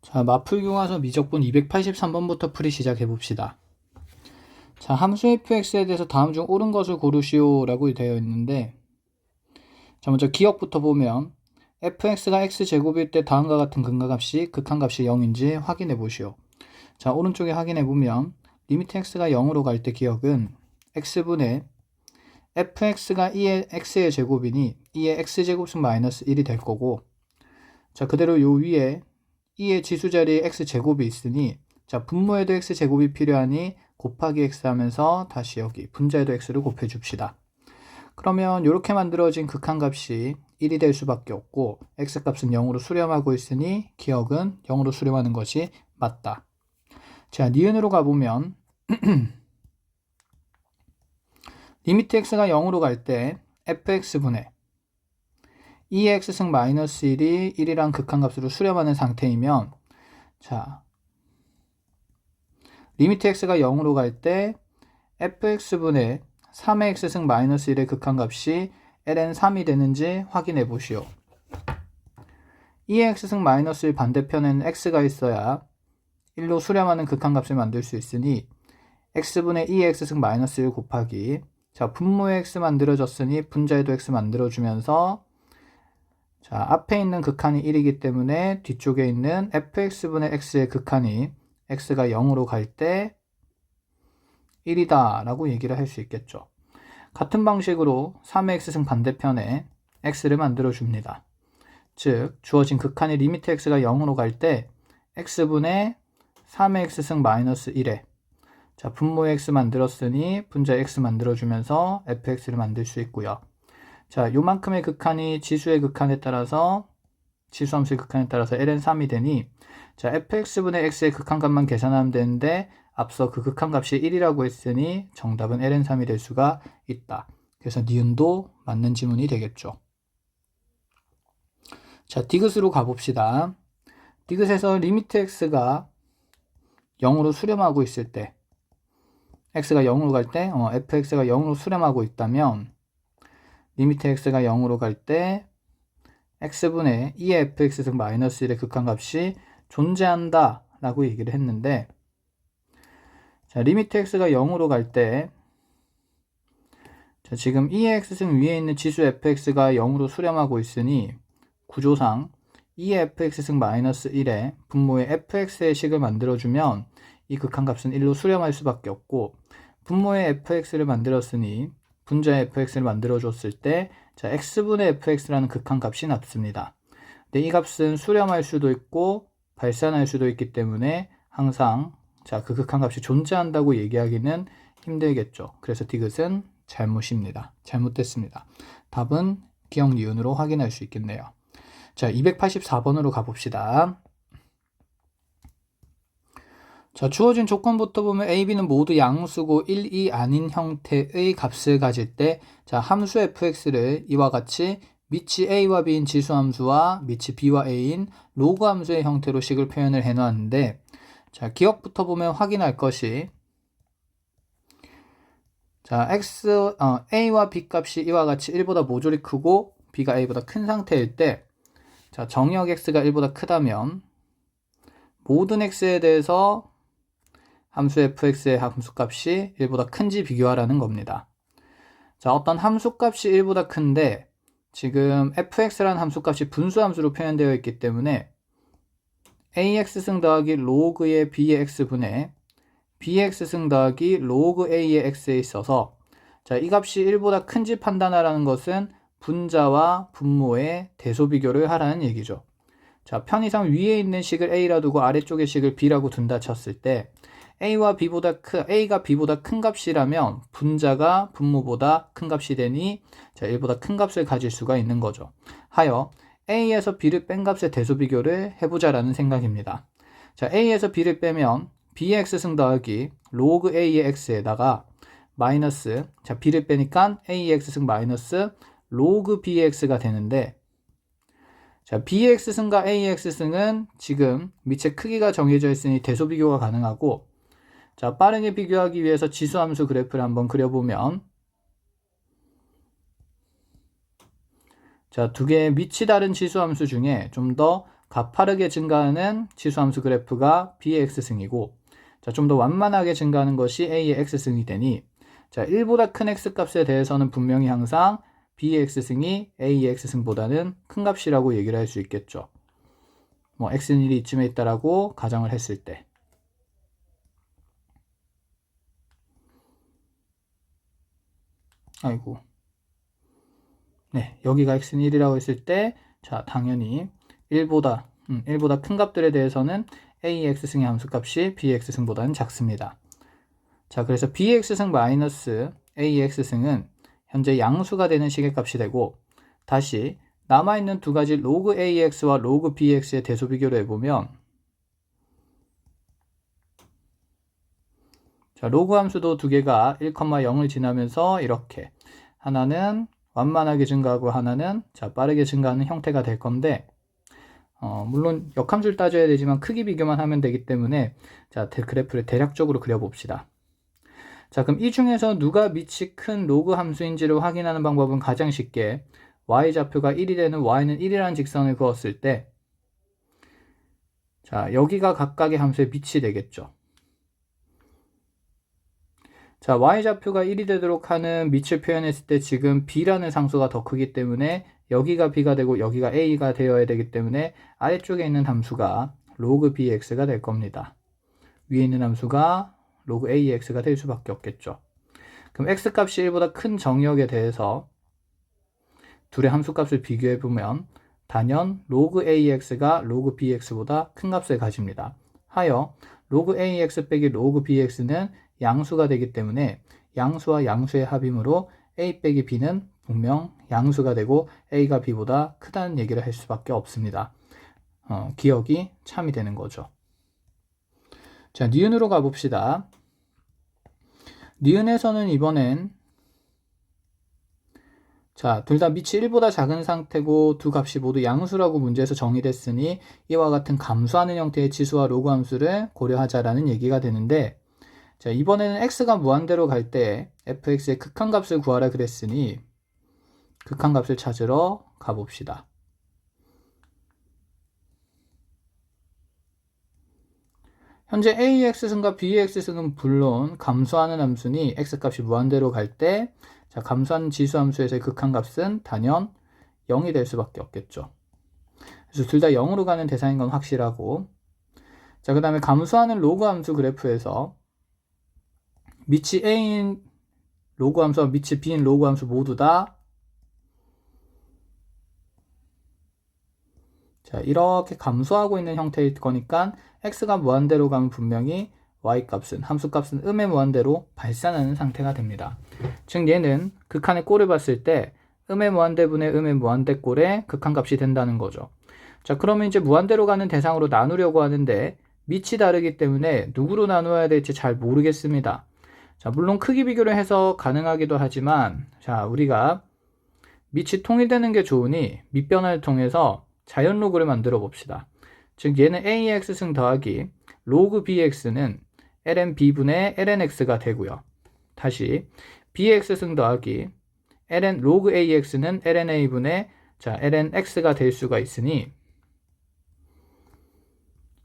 자, 마풀교과서 미적분 283번부터 풀이 시작해 봅시다. 자, 함수 fx에 대해서 다음 중 옳은 것을 고르시오 라고 되어 있는데, 자, 먼저 기억부터 보면 fx가 x제곱일 때 다음과 같은 근각값이 극한값이 0인지 확인해 보시오. 자, 오른쪽에 확인해 보면 리미트 x가 0으로 갈 때 기억은 x분의 fx가 2의 x의 제곱이니 2의 x제곱승 마이너스 1이 될 거고, 자, 그대로 요 위에 2의 지수 자리에 x제곱이 있으니, 자, 분모에도 x제곱이 필요하니 곱하기 x 하면서 다시 여기 분자에도 x를 곱해 줍시다. 그러면 이렇게 만들어진 극한값이 1이 될 수밖에 없고 x값은 0으로 수렴하고 있으니 기억은 0으로 수렴하는 것이 맞다. 자, 니은으로 가보면 리미트 x가 0으로 갈 때 fx분의 2의 x승 마이너스 1이 1이란 극한값으로 수렴하는 상태이면, 자, 리미트 x가 0으로 갈 때 fx분의 3의 x승 마이너스 1의 극한값이 ln 3이 되는지 확인해 보시오. 2의 x승 마이너스 1 반대편에는 x가 있어야 1로 수렴하는 극한값을 만들 수 있으니 x분의 2의 x승 마이너스 1 곱하기, 자, 분모의 x 만들어졌으니 분자에도 x 만들어주면서, 자, 앞에 있는 극한이 1이기 때문에 뒤쪽에 있는 fx분의 x의 극한이 x가 0으로 갈 때 1이다 라고 얘기를 할 수 있겠죠. 같은 방식으로 3의 x승 반대편에 x를 만들어 줍니다. 즉 주어진 극한의 리미트 x가 0으로 갈 때 x분의 3의 x승 마이너스 1에, 자, 분모의 x 만들었으니 분자의 x 만들어 주면서 fx를 만들 수 있고요. 자, 요만큼의 극한이 지수의 극한에 따라서, 지수함수의 극한에 따라서 ln 3이 되니, 자, fx분의 x의 극한값만 계산하면 되는데 앞서 그 극한값이 1이라고 했으니 정답은 ln 3이 될 수가 있다. 그래서 니은도 맞는 지문이 되겠죠. 자, 디귿으로 가봅시다. 디귿에서 리미트 x가 0으로 수렴하고 있을 때, x가 0으로 갈 때 fx가 0으로 수렴하고 있다면 리미트 x가 0으로 갈 때 x분의 2의 fx승 마이너스 1의 극한값이 존재한다 라고 얘기를 했는데, 자, 리미트 x가 0으로 갈 때, 자, 지금 2의 x승 위에 있는 지수 fx가 0으로 수렴하고 있으니 구조상 2의 fx승 마이너스 1에 분모의 fx의 식을 만들어주면 이 극한값은 1로 수렴할 수밖에 없고, 분모의 fx를 만들었으니 분자의 fx를 만들어줬을 때, 자, x분의 fx라는 극한값이 남습니다. 근데 이 값은 수렴할 수도 있고 발산할 수도 있기 때문에 항상, 자, 그 극한값이 존재한다고 얘기하기는 힘들겠죠. 그래서 디귿은 잘못입니다. 잘못됐습니다. 답은 기억 니은으로 확인할 수 있겠네요. 자, 284번으로 가봅시다. 자, 주어진 조건부터 보면 a, b는 모두 양수고 1, 2 아닌 형태의 값을 가질 때, 자, 함수 fx를 이와 같이 밑이 a와 b인 지수함수와 밑이 b와 a인 로그 함수의 형태로 식을 표현을 해 놨는데, 자, 기억부터 보면 확인할 것이, 자, a와 b 값이 이와 같이 1보다 모조리 크고 b가 a보다 큰 상태일 때, 자, 정역 x가 1보다 크다면 모든 x에 대해서 함수 fx의 함수값이 1보다 큰지 비교하라는 겁니다. 자, 어떤 함수값이 1보다 큰데 지금 fx라는 함수값이 분수함수로 표현되어 있기 때문에 ax승 더하기 로그의 b의 x분의 bx승 더하기 로그 a의 x에 있어서, 자, 이 값이 1보다 큰지 판단하라는 것은 분자와 분모의 대소 비교를 하라는 얘기죠. 자, 편의상 위에 있는 식을 a라 두고 아래쪽의 식을 b라고 둔다 쳤을 때 a가 b보다 큰 값이라면 분자가 분모보다 큰 값이 되니, 자, 1보다 큰 값을 가질 수가 있는 거죠. 하여 a에서 b를 뺀 값의 대소 비교를 해보자라는 생각입니다. 자, a에서 b를 빼면 bx승 더하기 로그 a의 x에다가 마이너스, 자, b를 빼니까 ax승 마이너스 로그 bx가 되는데, 자, bx승과 ax승은 지금 밑에 크기가 정해져 있으니 대소 비교가 가능하고, 자, 빠르게 비교하기 위해서 지수함수 그래프를 한번 그려보면, 자, 두 개의 밑이 다른 지수함수 중에 좀 더 가파르게 증가하는 지수함수 그래프가 B의 X승이고, 자, 좀 더 완만하게 증가하는 것이 A의 X승이 되니, 자, 1보다 큰 X값에 대해서는 분명히 항상 B의 X승이 A의 X승보다는 큰 값이라고 얘기를 할 수 있겠죠. 뭐 X는 1이 이쯤에 있다라고 가정을 했을 때. 아이고. 네, 여기가 X는 1이라고 했을 때, 자, 당연히 1보다 큰 값들에 대해서는 A의 X승의 함수값이 B의 X승보다는 작습니다. 자, 그래서 B의 X승 마이너스 A의 X승은 현재 양수가 되는 시계값이 되고, 다시 남아있는 두 가지 로그 AX와 로그 BX의 대소 비교를 해보면, 자, 로그 함수도 두 개가 1,0을 지나면서 이렇게 하나는 완만하게 증가하고 하나는 자, 빠르게 증가하는 형태가 될 건데, 물론 역함수를 따져야 되지만 크기 비교만 하면 되기 때문에 자, 그래프를 대략적으로 그려봅시다. 자, 그럼 이 중에서 누가 밑이 큰 로그 함수인지를 확인하는 방법은 가장 쉽게 y좌표가 1이 되는 y는 1이라는 직선을 그었을 때, 자, 여기가 각각의 함수의 밑이 되겠죠. 자, y좌표가 1이 되도록 하는 밑을 표현했을 때 지금 b라는 상수가 더 크기 때문에 여기가 b가 되고 여기가 a가 되어야 되기 때문에 아래쪽에 있는 함수가 로그 bx가 될 겁니다. 위에 있는 함수가 로그 ax가 될 수밖에 없겠죠. 그럼 x값이 1보다 큰 정역에 대해서 둘의 함수값을 비교해보면 단연 로그 ax가 로그 bx보다 큰 값을 가집니다. 하여 로그 ax 빼기 로그 bx는 양수가 되기 때문에 양수와 양수의 합이므로 a 빼기 b는 분명 양수가 되고 a가 b보다 크다는 얘기를 할 수밖에 없습니다. 기억이 참이 되는 거죠. 자, 니은으로 가봅시다. 니은에서는 이번엔 자, 둘 다 밑이 1보다 작은 상태고 두 값이 모두 양수라고 문제에서 정의됐으니 이와 같은 감소하는 형태의 지수와 로그 함수를 고려하자라는 얘기가 되는데, 자, 이번에는 x가 무한대로 갈 때 fx의 극한값을 구하라 그랬으니 극한값을 찾으러 가봅시다. 현재 AX승과 BX승은 물론 감소하는 함수니 x값이 무한대로 갈 때, 자, 감소하는 지수 함수에서의 극한값은 단연 0이 될 수밖에 없겠죠. 그래서 둘 다 0으로 가는 대상인 건 확실하고, 자, 그 다음에 감소하는 로그 함수 그래프에서 밑이 A인 로그 함수와 밑이 B인 로그 함수 모두 다 자, 이렇게 감소하고 있는 형태일 거니까 x가 무한대로 가면 분명히 y값은 함수값은 음의 무한대로 발산하는 상태가 됩니다. 즉 얘는 극한의 꼴을 봤을 때 음의 무한대분의 음의 무한대꼴의 극한값이 된다는 거죠. 자, 그러면 이제 무한대로 가는 대상으로 나누려고 하는데 밑이 다르기 때문에 누구로 나누어야 될지 잘 모르겠습니다. 자, 물론 크기 비교를 해서 가능하기도 하지만, 자, 우리가 밑이 통일되는 게 좋으니 밑변화를 통해서 자연 로그를 만들어 봅시다. 즉 얘는 AX승 더하기 로그 BX는 ln B분의 ln X가 되고요. 다시 BX승 더하기 ln 로그 AX는 ln A분의 자, ln X가 될 수가 있으니,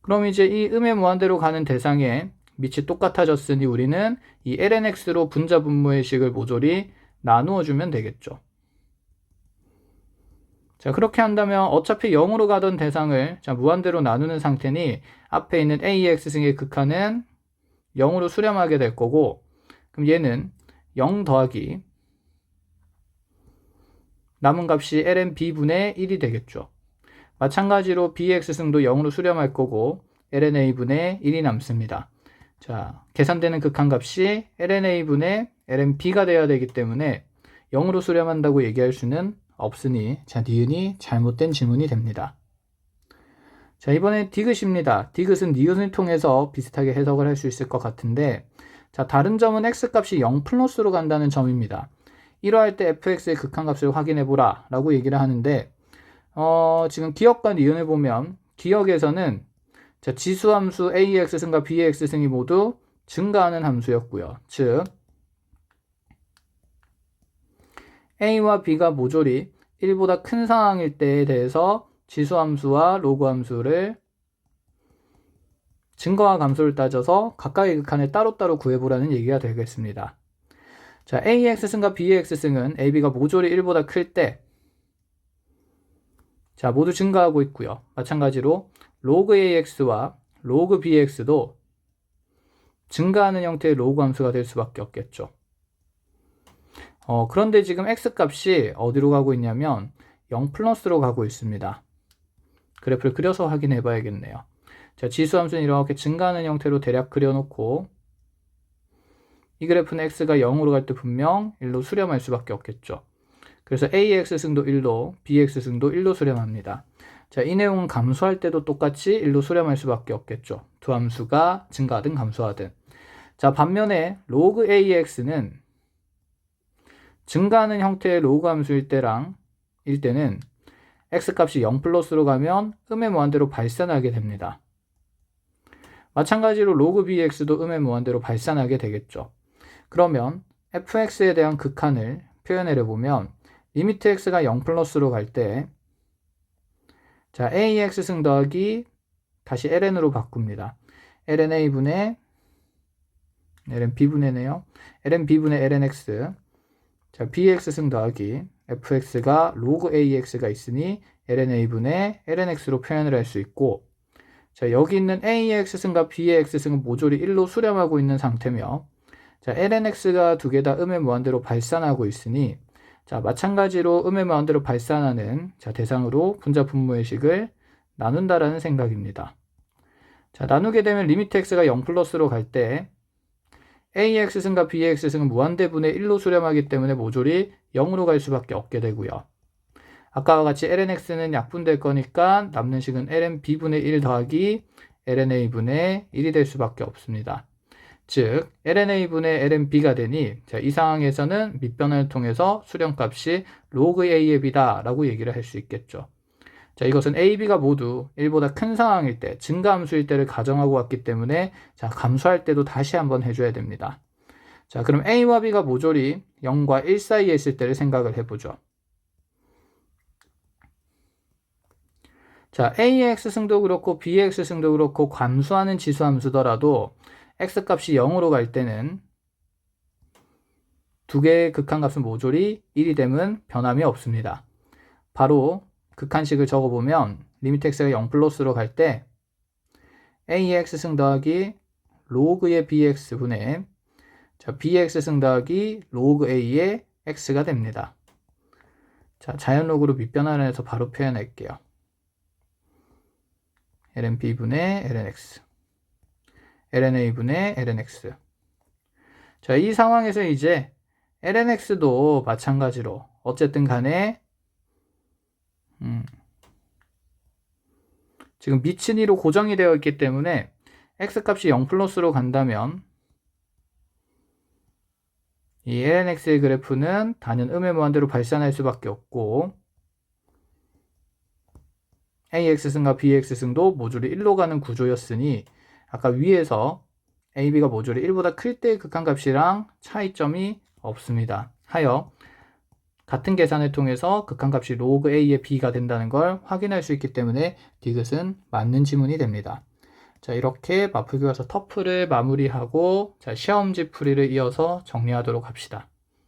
그럼 이제 이 음의 무한대로 가는 대상에 밑이 똑같아졌으니 우리는 이 ln X로 분자 분모의 식을 모조리 나누어 주면 되겠죠. 자, 그렇게 한다면 어차피 0으로 가던 대상을 자, 무한대로 나누는 상태니 앞에 있는 AX승의 극한은 0으로 수렴하게 될 거고, 그럼 얘는 0 더하기 남은 값이 ln B분의 1이 되겠죠. 마찬가지로 BX승도 0으로 수렴할 거고 ln A분의 1이 남습니다. 자, 계산되는 극한값이 ln A분의 ln B가 되어야 되기 때문에 0으로 수렴한다고 얘기할 수는 없으니 자, 니은이 잘못된 지문이 됩니다. 자, 이번에 디귿입니다. 디귿은 니은을 통해서 비슷하게 해석을 할 수 있을 것 같은데, 자, 다른 점은 x값이 0 플러스로 간다는 점입니다. 이러할 때 fx의 극한값을 확인해보라 라고 얘기를 하는데, 지금 기억과 니은을 보면 기억에서는 자, 지수함수 AX승과 BX승이 모두 증가하는 함수였고요. 즉 A와 B가 모조리 1보다 큰 상황일 때에 대해서 지수함수와 로그함수를 증거와 감소를 따져서 각각의 극한을 따로따로 구해보라는 얘기가 되겠습니다. 자, AX승과 BX승은 AB가 모조리 1보다 클 때, 자, 모두 증가하고 있고요. 마찬가지로 로그 AX와 로그 BX도 증가하는 형태의 로그 함수가 될 수밖에 없겠죠. 그런데 지금 X값이 어디로 가고 있냐면 0 플러스로 가고 있습니다. 그래프를 그려서 확인해 봐야겠네요. 자, 지수함수는 이렇게 증가하는 형태로 대략 그려놓고 이 그래프는 X가 0으로 갈 때 분명 1로 수렴할 수밖에 없겠죠. 그래서 AX승도 1로, BX승도 1로 수렴합니다. 자, 이 내용은 감소할 때도 똑같이 1로 수렴할 수밖에 없겠죠. 두 함수가 증가하든 감소하든. 자, 반면에 로그 AX는 증가하는 형태의 로그 함수일 때는 X값이 0 플러스로 가면 음의 무한대로 발산하게 됩니다. 마찬가지로 로그 BX도 음의 무한대로 발산하게 되겠죠. 그러면 fx에 대한 극한을 표현해 보면 리미트 x가 0 플러스로 갈 때, 자, AX승 더하기 다시 ln으로 바꿉니다. lnA분의 lnB분의네요. lnB분의 lnx. 자, bx승 더하기 fx가 로그 AX가 있으니 lnA분의 lnx로 표현을 할 수 있고, 자, 여기 있는 AX승과 BX승은 모조리 1로 수렴하고 있는 상태며, 자, lnx가 두 개 다 음의 무한대로 발산하고 있으니, 자, 마찬가지로 음의 무한대로 발산하는, 자, 대상으로 분자 분모의 식을 나눈다라는 생각입니다. 자, 나누게 되면 리미트 x가 0 플러스로 갈 때 AX승과 BX승은 무한대분의 1로 수렴하기 때문에 모조리 0으로 갈 수밖에 없게 되고요. 아까와 같이 lnx는 약분될 거니까 남는 식은 lnb분의 1 더하기 lna분의 1이 될 수밖에 없습니다. 즉 lna분의 lnb가 되니, 자, 이 상황에서는 밑변환을 통해서 수렴값이 로그 a의 b다 라고 얘기를 할 수 있겠죠. 자, 이것은 a, b가 모두 1보다 큰 상황일 때, 증가함수일 때를 가정하고 왔기 때문에, 자, 감소할 때도 다시 한번 해줘야 됩니다. 자, 그럼 a와 b가 모조리 0과 1 사이에 있을 때를 생각을 해보죠. 자, AX승도 그렇고 BX승도 그렇고 감소하는 지수함수더라도 X값이 0으로 갈 때는 두 개의 극한값은 모조리 1이 되면 변함이 없습니다. 바로 극한식을 적어보면 리미트 X가 0 플러스로 갈 때 AX승 더하기 로그의 BX분의, 자, BX승 더하기 로그 A의 X가 됩니다. 자, 자연로그로 밑변환을 해서 바로 표현할게요. lnb분의 lnx, lna분의 lnx. 자, 이 상황에서 이제 lnx도 마찬가지로 어쨌든 간에 지금 미친 2로 고정이 되어 있기 때문에 x값이 0 플러스로 간다면 이 lnx의 그래프는 단연 음의 무한대로 발산할 수밖에 없고, AX승과 BX승도 모조리 1로 가는 구조였으니 아까 위에서 AB가 모조리 1보다 클 때의 극한값이랑 차이점이 없습니다. 하여 같은 계산을 통해서 극한값이 로그 A의 B가 된다는 걸 확인할 수 있기 때문에 디귿은 맞는 지문이 됩니다. 자, 이렇게 마풀교과서 터프를 마무리하고, 자, 시험지 풀이를 이어서 정리하도록 합시다.